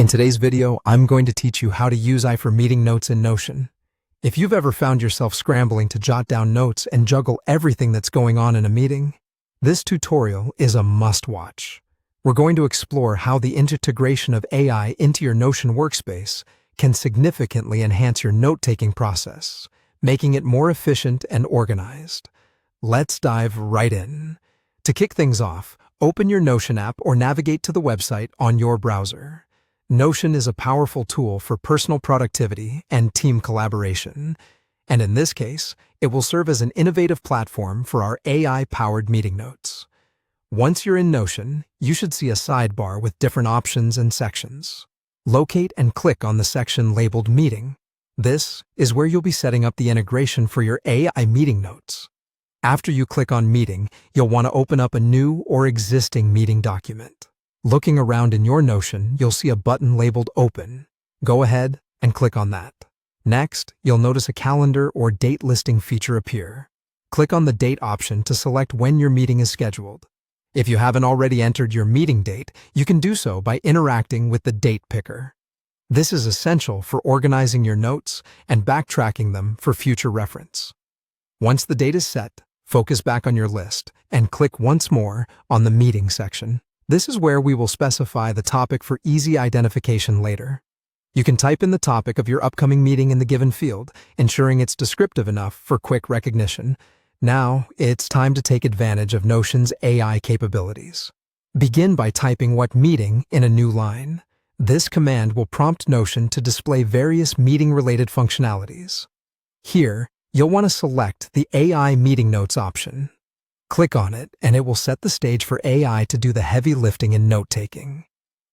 In today's video, I'm going to teach you how to use AI for meeting notes in Notion. If you've ever found yourself scrambling to jot down notes and juggle everything that's going on in a meeting, this tutorial is a must-watch. We're going to explore how the integration of AI into your Notion workspace can significantly enhance your note-taking process, making it more efficient and organized. Let's dive right in. To kick things off, open your Notion app or navigate to the website on your browser. Notion is a powerful tool for personal productivity and team collaboration, and in this case, it will serve as an innovative platform for our AI-powered meeting notes. Once you're in Notion, you should see a sidebar with different options and sections. Locate and click on the section labeled Meeting. This is where you'll be setting up the integration for your AI meeting notes. After you click on Meeting, you'll want to open up a new or existing meeting document. Looking around in your Notion, you'll see a button labeled Open. Go ahead and click on that. Next, you'll notice a calendar or date listing feature appear. Click on the Date option to select when your meeting is scheduled. If you haven't already entered your meeting date, you can do so by interacting with the Date Picker. This is essential for organizing your notes and backtracking them for future reference. Once the date is set, focus back on your list and click once more on the Meeting section. This is where we will specify the topic for easy identification later. You can type in the topic of your upcoming meeting in the given field, ensuring it's descriptive enough for quick recognition. Now, it's time to take advantage of Notion's AI capabilities. Begin by typing "What meeting" in a new line. This command will prompt Notion to display various meeting-related functionalities. Here, you'll want to select the AI Meeting Notes option. Click on it, and it will set the stage for AI to do the heavy lifting in note-taking.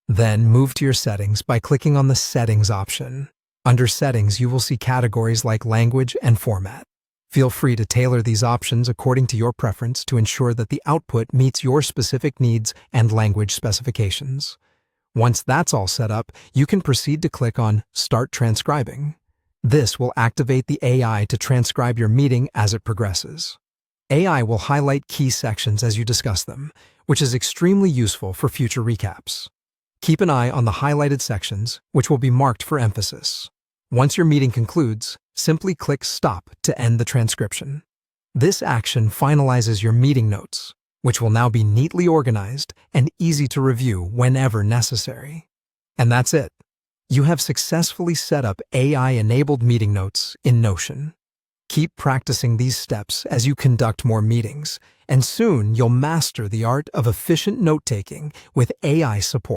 Then move to your settings by clicking on the Settings option. Under Settings, you will see categories like Language and Format. Feel free to tailor these options according to your preference to ensure that the output meets your specific needs and language specifications. Once that's all set up, you can proceed to click on Start Transcribing. This will activate the AI to transcribe your meeting as it progresses. AI will highlight key sections as you discuss them, which is extremely useful for future recaps. Keep an eye on the highlighted sections, which will be marked for emphasis. Once your meeting concludes, simply click Stop to end the transcription. This action finalizes your meeting notes, which will now be neatly organized and easy to review whenever necessary. And that's it. You have successfully set up AI-enabled meeting notes in Notion. Keep practicing these steps as you conduct more meetings, and soon you'll master the art of efficient note-taking with AI support.